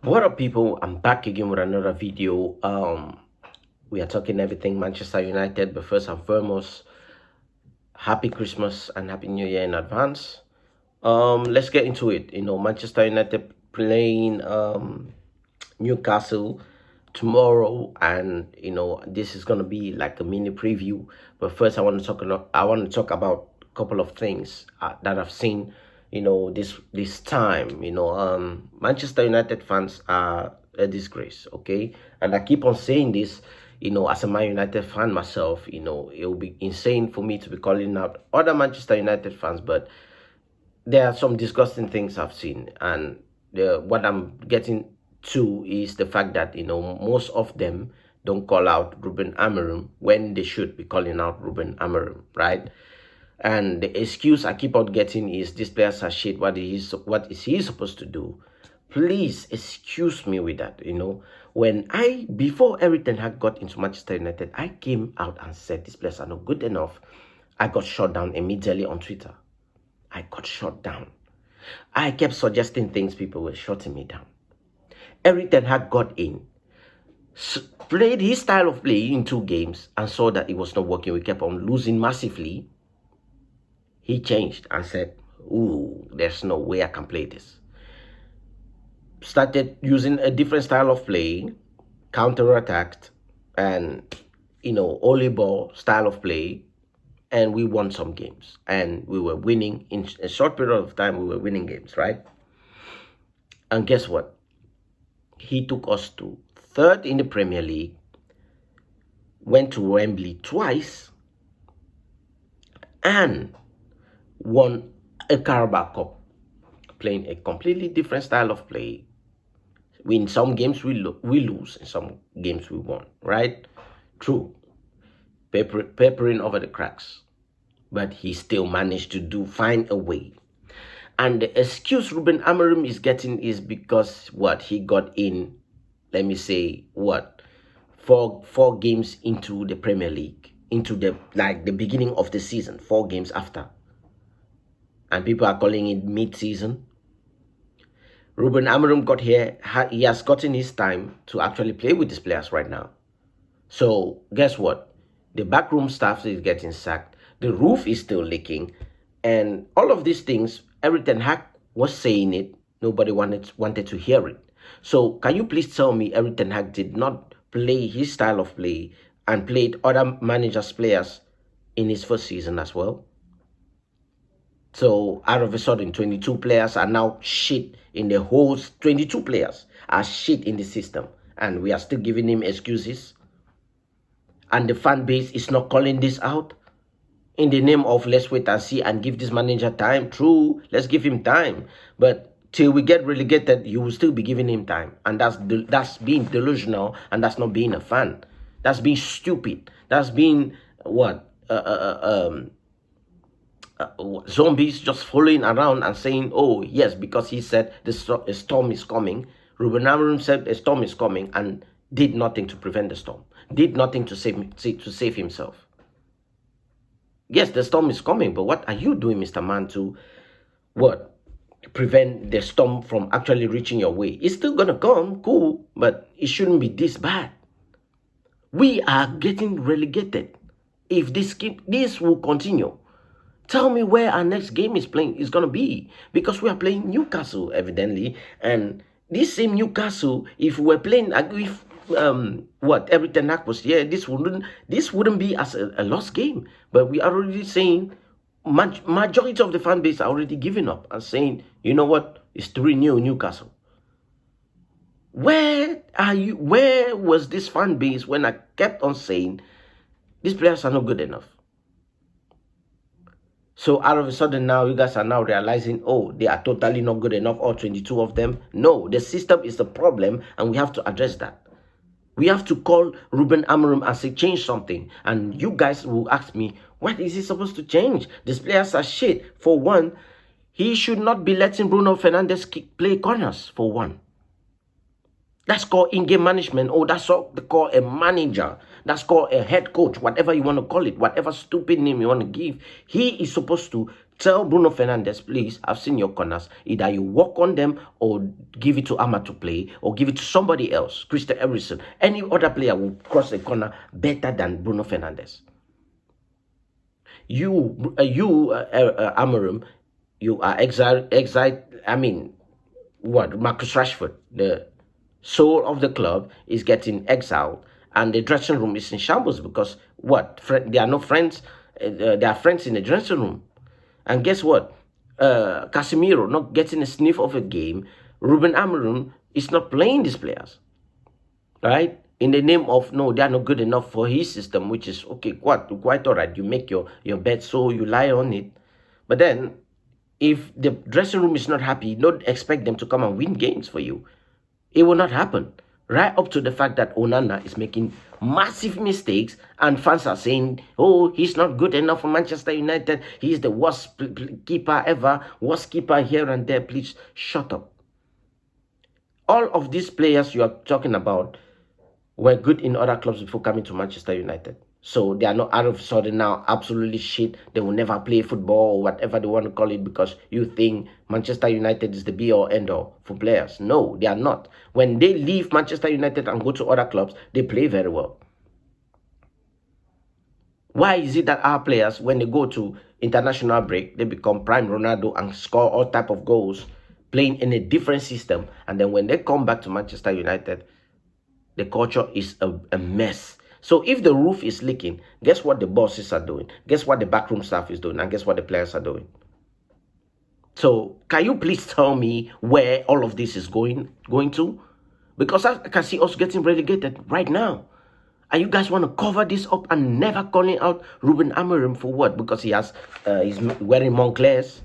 What up, people? I'm back again with another video. We are talking everything Manchester United, but first and foremost, happy Christmas and happy New Year in advance. Let's get into it. Manchester United playing Newcastle tomorrow, and this is gonna be like a mini preview. But first, I want to talk about a couple of things that I've seen. This time. Manchester United fans are a disgrace. Okay, and I keep on saying this. As a Man United fan myself, it will be insane for me to be calling out other Manchester United fans, but there are some disgusting things I've seen, and what I'm getting to is the fact that most of them don't call out Ruben Amorim when they should be calling out Ruben Amorim, right? And the excuse I keep on getting is these players are shit. What is he supposed to do? Please excuse me with that. Before everything had got into Manchester United, I came out and said these players are not good enough. I got shut down immediately on Twitter. I got shut down. I kept suggesting things, people were shutting me down. Everything had got in, played his style of play in 2 games and saw that it was not working. We kept on losing massively. He changed and said, ooh, there's no way I can play this. Started using a different style of play, counter-attacked, and, only ball style of play. And we won some games. And we were winning. In a short period of time, we were winning games, right? And guess what? He took us to 3rd in the Premier League, went to Wembley twice, and won a Carabao Cup, playing a completely different style of play. In some games we lose, in some games we won, right? True. Peppering over the cracks. But he still managed to find a way. And the excuse Ruben Amorim is getting is because he got in, let me say, four games into the Premier League, into the beginning of the season, 4 games after. And people are calling it mid-season. Ruben Amorim got here. He has gotten his time to actually play with these players right now. So guess what? The backroom staff is getting sacked. The roof is still leaking. And all of these things, Ten Hag was saying it. Nobody wanted to hear it. So can you please tell me Ten Hag did not play his style of play and played other managers' players in his first season as well? So out of a sudden, 22 players are now shit in the whole. 22 players are shit in the system, and we are still giving him excuses. And the fan base is not calling this out in the name of let's wait and see and give this manager time. True, let's give him time, but till we get relegated, you will still be giving him time, and that's being delusional, and that's not being a fan. That's being stupid. That's being zombies just following around and saying, oh yes, because he said a storm is coming. Ruben Amorim said a storm is coming and did nothing to prevent the storm, did nothing to save himself. Yes, the storm is coming, but what are you doing, Mr. Man, to prevent the storm from actually reaching your way? It's still gonna come, cool, but it shouldn't be this bad. We are getting relegated. If this will continue, tell me where our next game is going to be, because we are playing Newcastle, evidently. And this same Newcastle, if we were playing, if Ten Hag was here, this wouldn't be as a lost game. But we are already saying, majority of the fan base are already giving up and saying, you know what, it's 3-0 Newcastle. Where are you? Where was this fan base when I kept on saying these players are not good enough? So out of a sudden now, you guys are now realizing, oh, they are totally not good enough, all 22 of them. No, the system is the problem, and we have to address that. We have to call Ruben Amorim and say, change something. And you guys will ask me, what is he supposed to change? These players are shit. For one, he should not be letting Bruno Fernandes play corners, for one. That's called in-game management. Oh, that's called a manager. That's called a head coach, whatever you want to call it, whatever stupid name you want to give. He is supposed to Tell Bruno Fernandes, please, I've seen your corners. Either you work on them or give it to Ama to play or give it to somebody else. Christian Eriksen. Any other player will cross the corner better than Bruno Fernandes. Amorim, you are Marcus Rashford, the soul of the club, is getting exiled, and the dressing room is in shambles because there are no friends. There are friends in the dressing room, and guess what? Casemiro not getting a sniff of a game. Ruben Amorim is not playing these players, right? In the name of, no, they are not good enough for his system, which is okay, quite all right. You make your bet, so you lie on it. But then, if the dressing room is not happy, don't expect them to come and win games for you. It will not happen. Right up to the fact that Onana is making massive mistakes and fans are saying, oh, he's not good enough for Manchester United. He's the worst keeper ever, worst keeper here and there. Please shut up. All of these players you are talking about were good in other clubs before coming to Manchester United. So they are not out of a sudden now absolutely shit. They will never play football or whatever they want to call it because you think Manchester United is the be or end all for players. No, they are not. When they leave Manchester United and go to other clubs, they play very well. Why is it that our players, when they go to international break, they become prime Ronaldo and score all type of goals, playing in a different system, and then when they come back to Manchester United, the culture is a mess. So if the roof is leaking, guess what the bosses are doing? Guess what the backroom staff is doing? And guess what the players are doing? So can you please tell me where all of this is going to? Because I can see us getting relegated right now. And you guys want to cover this up and never calling out Ruben Amorim for what? Because he's wearing Monclers?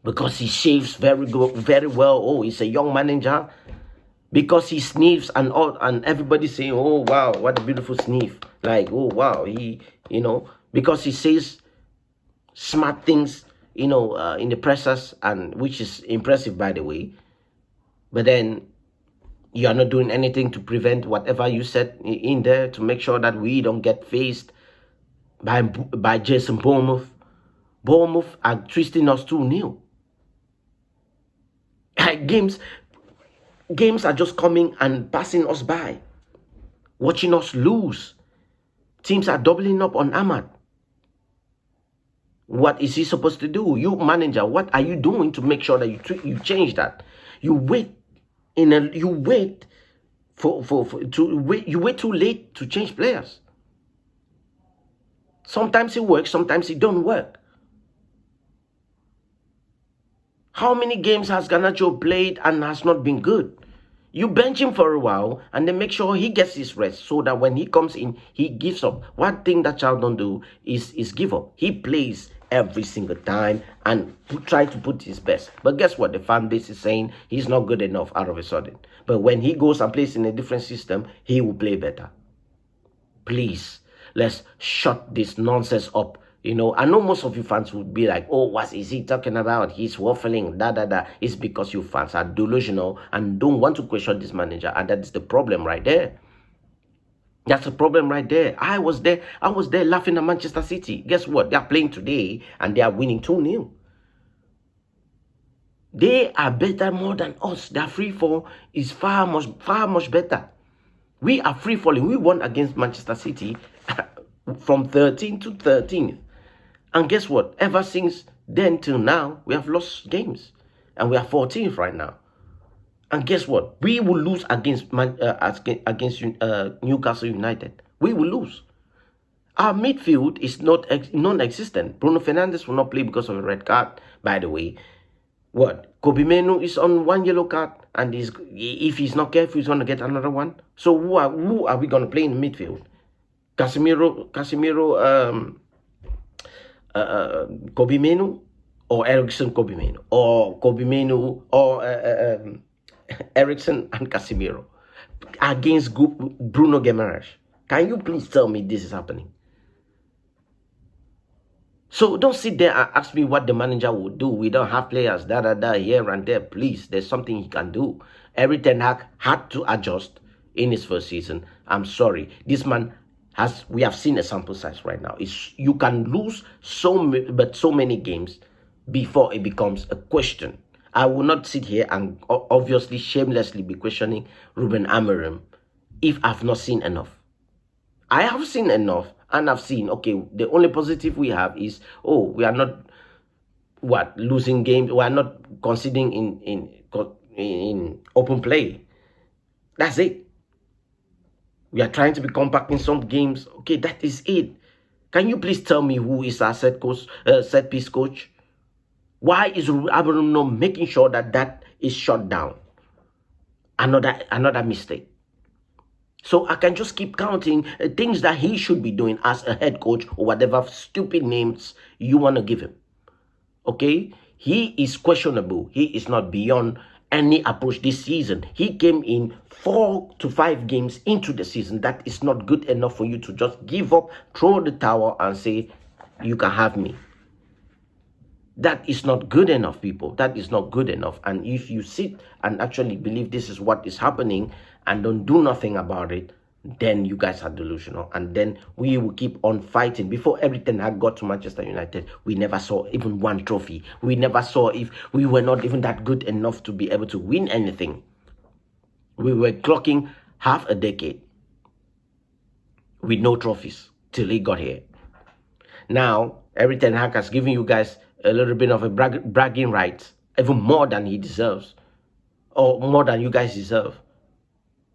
Because he shaves very well. Oh, he's a young manager. Because he sniffs and everybody saying, oh wow, what a beautiful sniff. Like, oh wow, because he says smart things, in the pressers, and which is impressive, by the way. But then you are not doing anything to prevent whatever you said in there to make sure that we don't get faced by Jason Bournemouth. Bournemouth are twisting us 2-0. Games are just coming and passing us by, watching us lose. Teams are doubling up on Ahmad. What is he supposed to do? You manager, what are you doing to make sure that you change that? You wait too late to change players. Sometimes it works, sometimes it don't work. How many games has Garnacho played and has not been good? You bench him for a while and then make sure he gets his rest so that when he comes in, he gives up. One thing that child don't do is give up. He plays every single time and try to put his best. But guess what? The fan base is saying he's not good enough out of a sudden. But when he goes and plays in a different system, he will play better. Please, let's shut this nonsense up. I know most of you fans would be like, oh, what is he talking about? He's waffling, It's because you fans are delusional and don't want to question this manager. And that is the problem right there. That's the problem right there. I was there laughing at Manchester City. Guess what? They are playing today and they are winning 2-0. They are better more than us. Their free fall is far much better. We are free falling. We won against Manchester City from 13th to 13th. And guess what? Ever since then till now, we have lost games. And we are 14th right now. And guess what? We will lose against Newcastle United. We will lose. Our midfield is non-existent. Bruno Fernandes will not play because of a red card, by the way. Kobe Menu is on 1 yellow card. And if he's not careful, he's going to get another one. So who are we going to play in the midfield? Casemiro, Kobe Menu, or Eriksen Kobe Menu, or Kobe Menu, or Eriksen and Casemiro against Bruno Guimaraes. Can you please tell me this is happening? So don't sit there and ask me what the manager would do. We don't have players, here and there. Please, there's something he can do. Erik Ten Hag had to adjust in his first season. I'm sorry. This man As we have seen a sample size right now, you can lose so many games before it becomes a question. I will not sit here and obviously shamelessly be questioning Ruben Amorim if I've not seen enough. I have seen enough, and I've seen, okay, the only positive we have is, oh, we are not losing games. We are not conceding in open play. That's it. We are trying to be compact in some games. Okay, that is it. Can you please tell me who is our set piece coach? Why is Amorim not making sure that is shut down? Another mistake. So I can just keep counting things that he should be doing as a head coach, or whatever stupid names you want to give him. Okay? He is questionable. He is not beyond any approach this season. He came in 4 to 5 games into the season. That is not good enough for you to just give up, throw the towel, and say, you can have me. That is not good enough, people. That is not good enough. And if you sit and actually believe this is what is happening and don't do nothing about it, then you guys are delusional. And then we will keep on fighting. Before everything had got to Manchester United, we never saw even one trophy. We never saw, if we were not even that good enough to be able to win anything. We were clocking half a decade with no trophies till he got here. Now, Eric Ten Hag has given you guys a little bit of a bragging rights, even more than he deserves, or more than you guys deserve.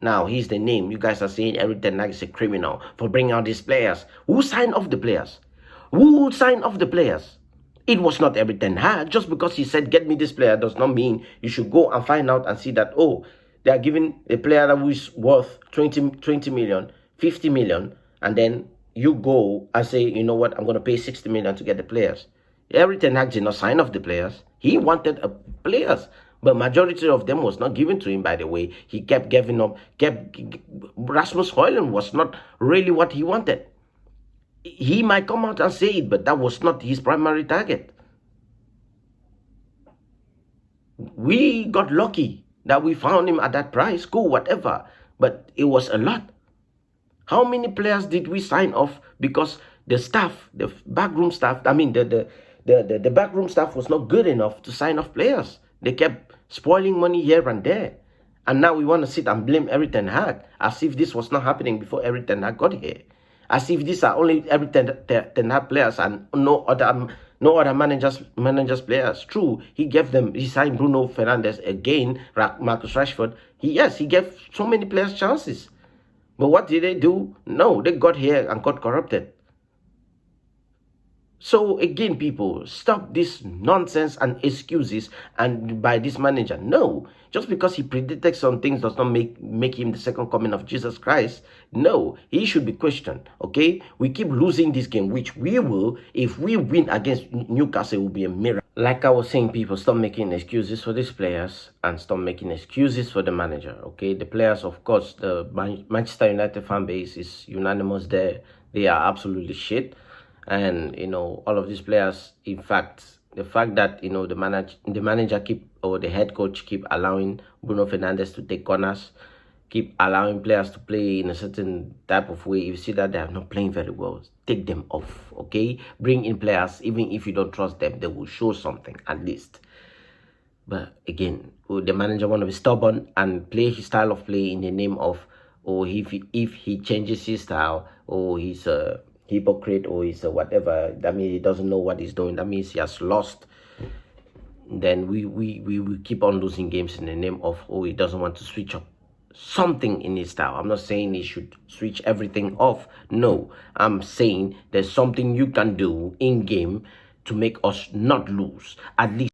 Now, here's the name. You guys are saying Eric Ten Hag is a criminal for bringing out these players. Who signed off the players? Who signed off the players? It was not Eric Ten Hag. Just because he said, get me this player, does not mean you should go and find out and see that, oh, they are giving a player who is worth 20 million, 50 million, and then you go and say, you know what, I'm going to pay 60 million to get the players. Eric Ten Hag did not sign off the players. He wanted players, but majority of them was not given to him, by the way. He kept giving up. Rasmus Højlund was not really what he wanted. He might come out and say it, but that was not his primary target. We got lucky that we found him at that price. Cool, whatever. But it was a lot. How many players did we sign off because the staff, the backroom staff, I mean, the backroom staff was not good enough to sign off players. They kept spoiling money here and there. And now we want to sit and blame Eric Ten Hag as if this was not happening before Eric Ten Hag got here. As if these are only Eric Ten Hag players and no other managers players. True, he signed Bruno Fernandes again, Marcus Rashford. He gave so many players chances. But what did they do? No, they got here and got corrupted. So again, people, stop this nonsense and excuses and by this manager. No, just because he predicted some things does not make him the second coming of Jesus Christ. No, he should be questioned. Okay, we keep losing this game, which we will. If we win against Newcastle, it will be a miracle. Like I was saying, people, stop making excuses for these players and stop making excuses for the manager. Okay, the players, of course, the Manchester United fan base is unanimous there. They are absolutely shit. And all of these players, in fact, the fact that the manager or the head coach keep allowing Bruno Fernandes to take corners, keep allowing players to play in a certain type of way. If you see that they are not playing very well, take them off. Okay, bring in players. Even if you don't trust them, they will show something at least. But again, the manager want to be stubborn and play his style of play in the name of, or if he changes his style, or he's a hypocrite, or is whatever, that means he doesn't know what he's doing. That means he has lost. Then we will keep on losing games in the name of, oh, he doesn't want to switch up something in his style. I'm not saying he should switch everything off. No, I'm saying there's something you can do in game to make us not lose. At least